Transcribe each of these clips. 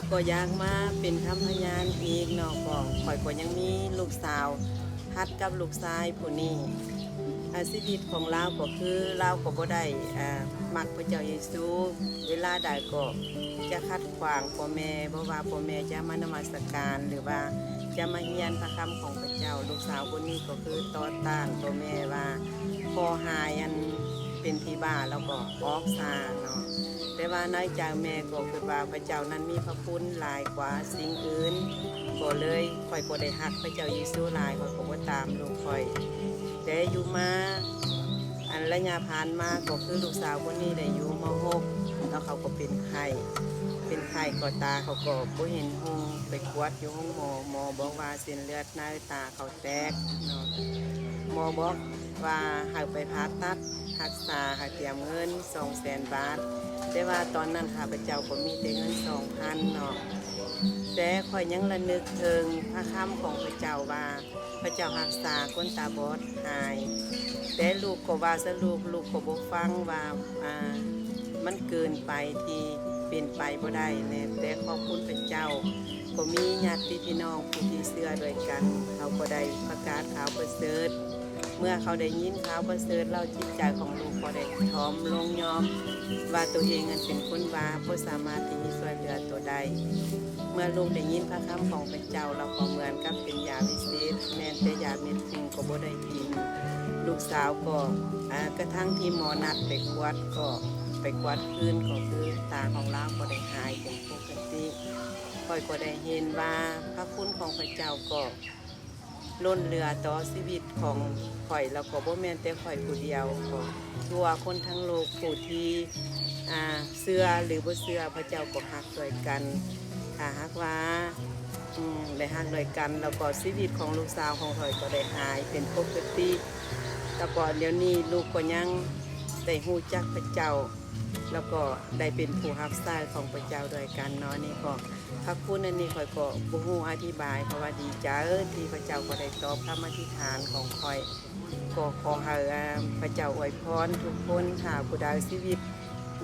แล้วก็อยากมาเป็นคำพยานอีกเนาะก็ข่อยก็ยังมีลูกสาวฮัดกับลูกชายผู้นี้ชีวิตของเราก็คือเราก็บ่ได้มักพระเจ้าเยซูเวลาใดก็จะคัดขวางพ่อแม่เพราะว่าพ่อแม่จะมานมัสการหรือว่าจะมาเรียนพระคำของพระเจ้าลูกสาวคนนี้ก็คือต่อต้านพ่อแม่ว่าพอหายันเป็นที่บ้าแล้วก็ออกซาเนาะแต่ว่าในใจแม่ก็คือว่าพระเจ้านั้นมีพระคุณหลายกว่าสิ่งอื่นก็เลยข่อยก็ได้ฮักพระเจ้าเยซูหลายข่อยก็บ่ตามลูกข่อยแต่อยู่มาอันระยะผ่านมาก็คือลูกสาวคนนี้ได้อยู่ม.6แล้วเขาก็เป็นไข้ก็ตาเขาก็บ่เห็นหงไปกวดอยู่ห้องหมอบอกว่าเส้นเลือดในตาเขาแตกเนาะหมอบอกว่าให้ไปผ่าตัดรักษาให้เตรียมเงิน 200,000 บาทแต่ว่าตอนนั้นข้าพเจ้าก็มีแต่เงิน 2,000 เนาะแต่ข่อยยังระลึกถึงพระคำของพระเจ้าว่าพระเจ้ารักษาคนตาบอดหายแต่ลูกก็ว่าซะลูกก็บ่ฟังว่ามันเกินไปที่เป็นไปบ่ได้แน่แต่ขอบคุณพระเจ้าก็มีญาติพี่น้องผู้ที่เชื่อด้วยกันเขาก็ได้ประกาศข่าวประเสริฐเมื่อเขาได้ยินข่าวประเสริฐแล้วจิตใจของลูกก็ได้ถ่อมลงยอมว่าตัวเองนั้นเป็นคนบาปบ่สามารถที่จะช่วยเหลือตัวใดเมื่อลูกได้ยินพระคำของพระเจ้าเราก็เหมือนกับเป็นยาวิเศษแม้แต่ยาเม็ดหนึ่งก็บ่ได้กินลูกสาวก็กระทั่งที่หมอนัดไปกวดคืนก็คือตาของเราก็ได้หายเป็นปกติค่อยก็ได้เห็นว่าพระคุณของพระเจ้าก็ล้นเหลือต่อชีวิตของข่อยแล้วก็บ่แม่นแต่ข่อยผู้เดียวก็ทั่วคนทั้งโลกผู้ที่เชื่อหรือบ่เชื่อพระเจ้าก็ฮักด้วยกันถ้าฮักว่าได้ฮักด้วยกันแล้วก็ชีวิตของลูกสาวของข่อยก็ได้หายเป็นปกติแต่ก่อนเดี๋ยวนี้ลูกก็ยังได้ฮู้จักพระเจ้าแล้วก็ได้เป็นผู้รับใช้ของพระเจ้าด้วยกันเนาะนี่ก็พระคุณอันนี้ข่อยก็บ่ฮู้อธิบายเพราะว่าดีใจที่พระเจ้าก็ได้ตอบคำอธิษฐานของข่อยก็ขอให้พระเจ้าอวยพรทุกคนถ้าผู้ใดชีวิต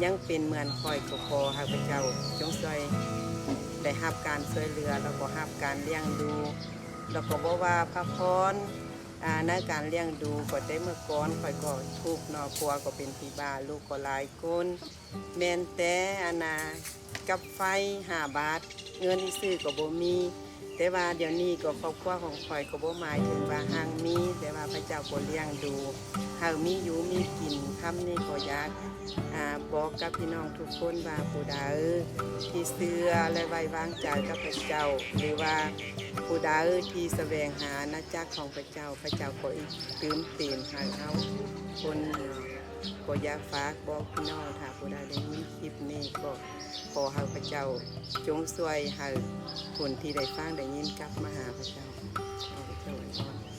ยังเป็นเหมือนข่อยก็ขอให้พระเจ้าจงช่วยได้รับการช่วยเหลือแล้วก็รับการเลี้ยงดูแล้วก็บ่ว่าพระพรในการเลี้ยงดูก็ได้เมื่อก่อนข่อยก็ทุกข์เนาะครัวก็เป็นที่บ้านลูกก็หลายคนแม่นแต่กับไฟ5 บาทเงินที่ซื้อก็บ่มีแต่ว่าเดี๋ยวนี้ก็ครอบครัวของข่อยก็บ่หมายถึงว่าห่างมีแต่ว่าพระเจ้าก็เลี้ยงดูหากมีอยู่มีกินคำนี้ก็อยากบอกกับพี่น้องทุกคนว่าผู้ใดที่เชื่อและไว้วางใจกับพระเจ้าหรือว่าผู้ใดที่แสวงหาอาณาจักรของพระเจ้าก็อีกเติมเต็มให้เขาคนก็อยากฝากบอกพี่น้องถ้าผู้ใดได้ยินคลิปนี้ก็ขอให้พระเจ้าจงช่วยให้คนที่ได้ฟังได้ยินกลับมาหาพระเจ้าขอพระเจ้าอวยพร